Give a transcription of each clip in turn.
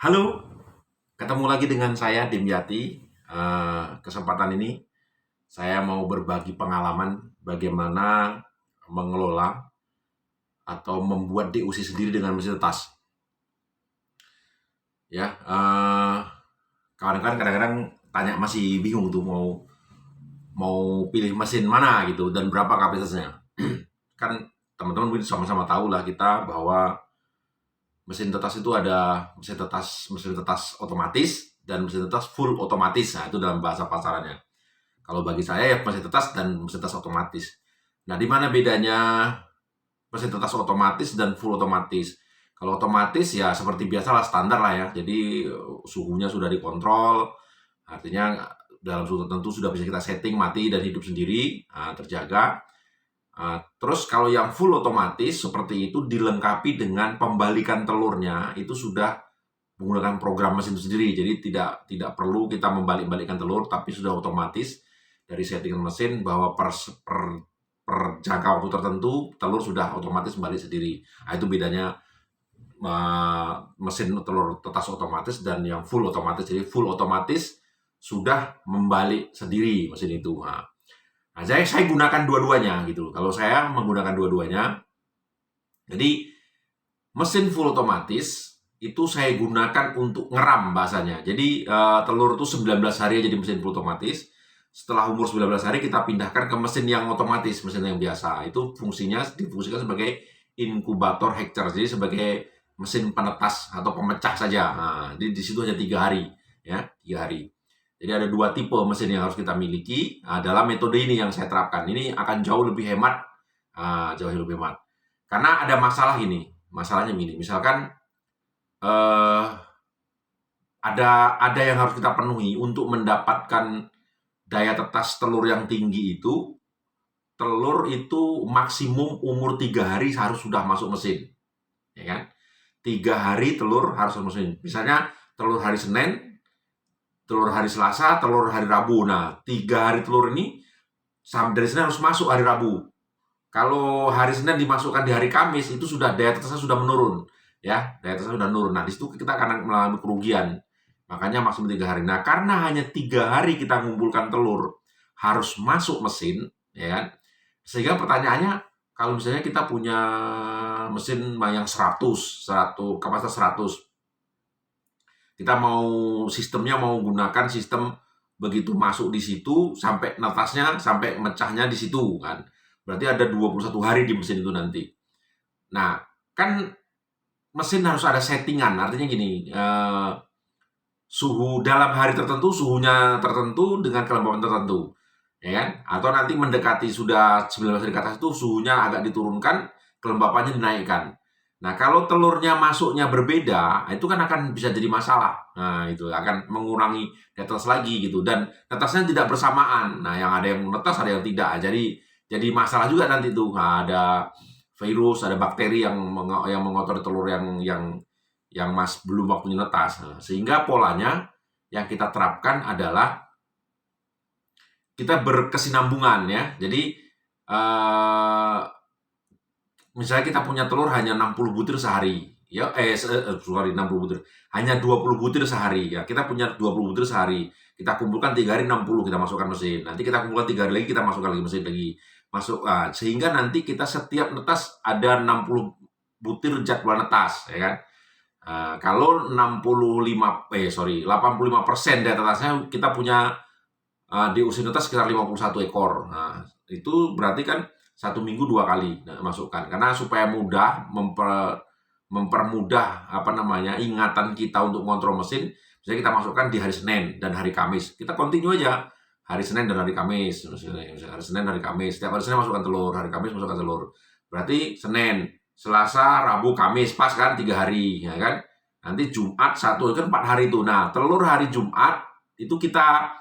Halo, ketemu lagi dengan saya Dimyati. Kesempatan ini saya mau berbagi pengalaman bagaimana mengelola atau membuat DUC sendiri dengan mesin tas. Ya, kawan-kawan kadang-kadang tanya masih bingung tuh mau mau pilih mesin mana gitu dan berapa kapasitasnya. Kan teman-teman mungkin sama-sama tahu lah kita bahwa mesin tetas itu ada mesin tetas otomatis dan mesin tetas full otomatis. Nah, itu dalam bahasa pasarannya. Kalau bagi saya ya mesin tetas dan mesin tetas otomatis. Nah, di mana bedanya mesin tetas otomatis dan full otomatis? Kalau otomatis ya seperti biasa lah, standar lah ya. Jadi suhunya sudah dikontrol, artinya dalam suhu tertentu sudah bisa kita setting mati dan hidup sendiri, terjaga. Terus kalau yang full otomatis seperti itu dilengkapi dengan pembalikan telurnya itu sudah menggunakan program mesin itu sendiri. Jadi tidak perlu kita membalik-balikkan telur, tapi sudah otomatis dari settingan mesin bahwa per jangka waktu tertentu telur sudah otomatis balik sendiri. Nah, itu bedanya mesin telur tetas otomatis dan yang full otomatis. Jadi full otomatis sudah membalik sendiri mesin itu. Nah, saya gunakan dua-duanya gitu. Kalau saya menggunakan dua-duanya, jadi mesin full otomatis itu saya gunakan untuk ngeram bahasanya. Jadi telur itu 19 hari jadi mesin full otomatis. Setelah umur 19 hari kita pindahkan ke mesin yang otomatis, mesin yang biasa. Itu fungsinya difungsikan sebagai inkubator hatcher, jadi sebagai mesin penetas atau pemecah saja. Nah, di situ hanya 3 hari, ya 3 hari. Jadi ada dua tipe mesin yang harus kita miliki. Dalam metode ini yang saya terapkan, ini akan jauh lebih hemat, jauh lebih hemat. Karena ada masalah ini, masalahnya gini. Misalkan eh, ada yang harus kita penuhi untuk mendapatkan daya tetas telur yang tinggi itu. Telur itu maksimum umur 3 hari harus sudah masuk mesin, ya kan? 3 hari telur harus masuk mesin. Misalnya telur hari Senin, telur hari Selasa, telur hari Rabu. Nah, 3 hari telur ini dari Senin harus masuk hari Rabu. Kalau hari Senin dimasukkan di hari Kamis, itu sudah daya tetasnya sudah menurun, ya, daya tetasnya sudah menurun. Nah, di situ kita akan mengalami kerugian. Makanya maksimum 3 hari. Nah, karena hanya 3 hari kita mengumpulkan telur harus masuk mesin, ya kan? Sehingga pertanyaannya, kalau misalnya kita punya mesin yang 100 kapasitas 100, kita mau sistemnya mau gunakan sistem begitu masuk di situ sampai netasnya, sampai mecahnya di situ kan. Berarti ada 21 hari di mesin itu nanti. Nah, kan mesin harus ada settingan, artinya gini, suhu dalam hari tertentu, suhunya tertentu dengan kelembapan tertentu, ya kan? Atau nanti mendekati sudah 19 hari ke atas itu suhunya agak diturunkan, kelembapannya dinaikkan. Nah, kalau telurnya masuknya berbeda, itu kan akan bisa jadi masalah. Nah, itu akan mengurangi netas lagi gitu. Dan netasnya tidak bersamaan. Nah, yang ada yang netas, ada yang tidak. Jadi masalah juga nanti tuh. Nah, ada virus, ada bakteri yang mengotori telur yang belum waktunya netas. Nah, sehingga polanya yang kita terapkan adalah kita berkesinambungan ya. Jadi misalnya kita punya telur hanya 60 butir sehari. Ya, sorry, 60 butir. Hanya 20 butir sehari. Ya, kita punya 20 butir sehari. Kita kumpulkan 3 hari 60, kita masukkan mesin. Nanti kita kumpulkan 3 hari lagi, kita masukkan lagi mesin lagi. Sehingga nanti kita setiap netas ada 60 butir jadwal netas, ya kan? Kalau 85% data netasnya kita punya di usia netas sekitar 51 ekor. Nah, itu berarti kan 1 minggu 2 kali masukkan, karena supaya mudah mempermudah ingatan kita untuk kontrol mesin. Misalnya kita masukkan di hari Senin dan hari Kamis, kita continue aja hari Senin dan hari Kamis. Hari Senin, hari Kamis, setiap hari Senin masukkan telur, hari Kamis masukkan telur. Berarti Senin, Selasa, Rabu, Kamis, pas kan 3 hari, ya kan? Nanti Jumat 1, kan 4 hari itu. Nah, telur hari Jumat itu kita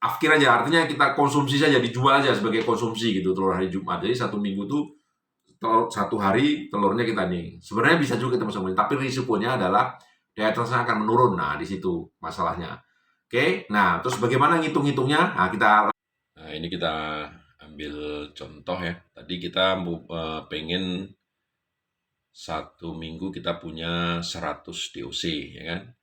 afkir aja, artinya kita konsumsi saja, dijual aja sebagai konsumsi gitu telur hari Jumat. Jadi 1 minggu tuh telur, 1 hari telurnya kita nih. Sebenarnya bisa juga kita masuk, tapi risikonya adalah daya tahannya akan menurun. Nah, di situ masalahnya. Oke, nah terus bagaimana ngitung-ngitungnya? Nah, ini kita ambil contoh ya. Tadi kita pengen Satu minggu kita punya 100 DOC, ya kan?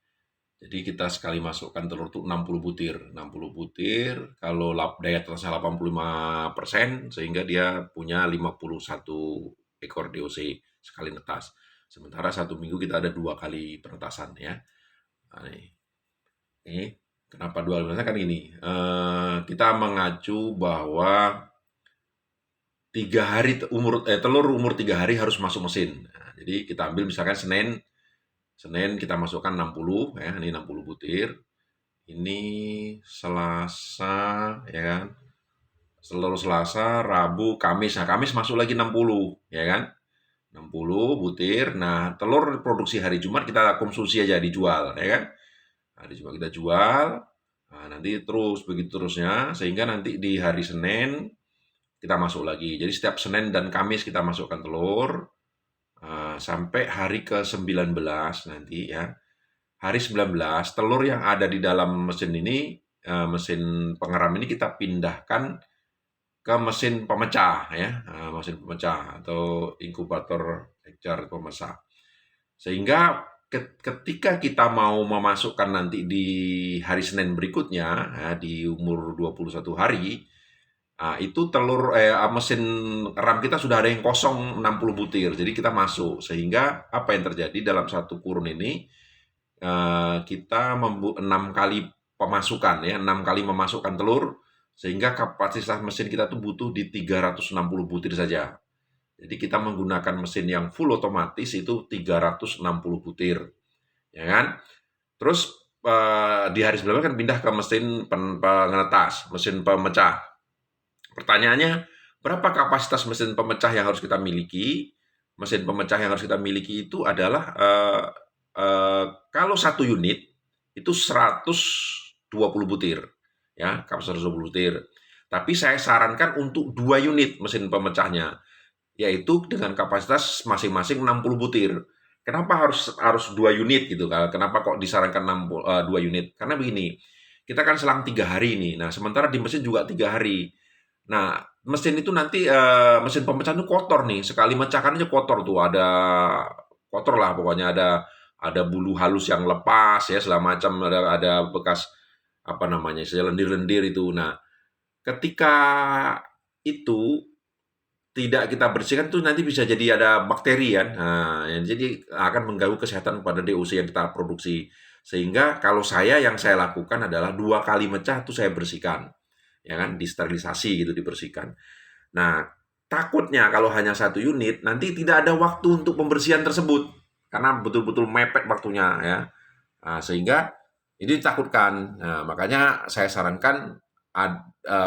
Jadi kita sekali masukkan telur tuh 60 butir. 60 butir, kalau daya tetasnya 85%, sehingga dia punya 51 ekor DOC sekali netas. Sementara satu minggu kita ada 2 kali penetasan, ya. Nah, ini kenapa 2 kali penetasan kan ini. Kita mengacu bahwa 3 hari telur umur 3 hari harus masuk mesin. Nah, jadi kita ambil misalkan Senin kita masukkan 60, ya, ini 60 butir. Ini Selasa, ya kan? Selasa, Rabu, Kamis. Nah, Kamis masuk lagi 60, ya kan? 60 butir. Nah, telur produksi hari Jumat kita konsumsi aja, dijual, ya kan? Hari Jumat kita jual. Nah, nanti terus begitu terusnya, sehingga nanti di hari Senin kita masuk lagi. Jadi setiap Senin dan Kamis kita masukkan telur sampai hari ke-19 nanti, ya. Hari 19 telur yang ada di dalam mesin ini, mesin pengeram ini kita pindahkan ke mesin pemecah, ya, mesin pemecah atau inkubator Hejar pemecah. Sehingga ketika kita mau memasukkan nanti di hari Senin berikutnya, ya, di umur 21 hari, itu mesin ram kita sudah ada yang kosong 60 butir. Jadi kita masuk. Sehingga apa yang terjadi dalam satu kurun ini, kita 6 kali pemasukan, ya, 6 kali memasukkan telur, sehingga kapasitas mesin kita tuh butuh di 360 butir saja. Jadi kita menggunakan mesin yang full otomatis itu 360 butir, ya kan? Terus di hari sebelumnya kan pindah ke mesin pengetas, mesin pemecah. Pertanyaannya, berapa kapasitas mesin pemecah yang harus kita miliki? Mesin pemecah yang harus kita miliki itu adalah kalau satu unit itu 120 butir, ya, kapasitas 120 butir. Tapi saya sarankan untuk 2 unit mesin pemecahnya, yaitu dengan kapasitas masing-masing 60 butir. Kenapa harus 2 unit gitu? Kenapa kok disarankan 2 unit? Karena begini, kita kan selang 3 hari ini. Nah, sementara di mesin juga 3 hari. Nah, mesin itu nanti mesin pemecah itu kotor nih. Sekali mecahkan aja kotor tuh, ada kotor lah pokoknya, ada bulu halus yang lepas, ya, segala macam, ada bekas apa namanya, lendir-lendir itu. Nah, ketika itu tidak kita bersihkan tuh nanti bisa jadi ada bakteri kan. Nah, jadi akan mengganggu kesehatan pada DOC yang kita produksi. Sehingga kalau yang saya lakukan adalah 2 kali mecah tuh saya bersihkan. Ya kan, disterilisasi gitu, dibersihkan. Nah, takutnya kalau hanya 1 unit nanti tidak ada waktu untuk pembersihan tersebut karena betul-betul mepet waktunya, ya. Nah, sehingga ini ditakutkan. Nah, makanya saya sarankan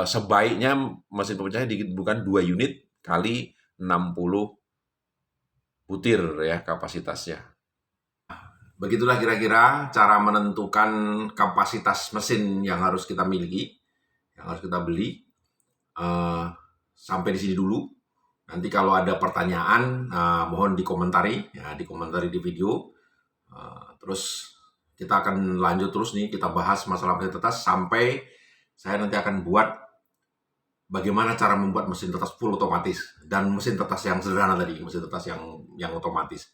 sebaiknya mesin pemecahnya bukan 2 unit kali 60 butir, ya, kapasitasnya. Begitulah kira-kira cara menentukan kapasitas mesin yang harus kita miliki, yang harus kita beli. Sampai di sini dulu. Nanti kalau ada pertanyaan, mohon dikomentari, ya, dikomentari di video. Terus kita akan lanjut terus nih, kita bahas masalah mesin tetas sampai saya nanti akan buat bagaimana cara membuat mesin tetas full otomatis dan mesin tetas yang sederhana tadi, mesin tetas yang otomatis.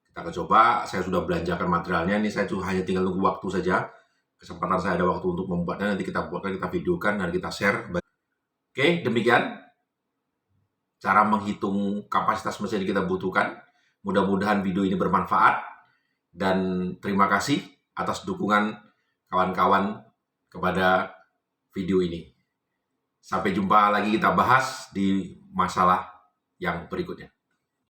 Kita akan coba, saya sudah belanjakan materialnya, ini saya hanya tinggal tunggu waktu saja. Kesempatan saya ada waktu untuk membuatnya, nanti kita buatkan, kita videokan, dan kita share. Oke, demikian cara menghitung kapasitas mesin yang kita butuhkan. Mudah-mudahan video ini bermanfaat, dan terima kasih atas dukungan kawan-kawan kepada video ini. Sampai jumpa lagi, kita bahas di masalah yang berikutnya.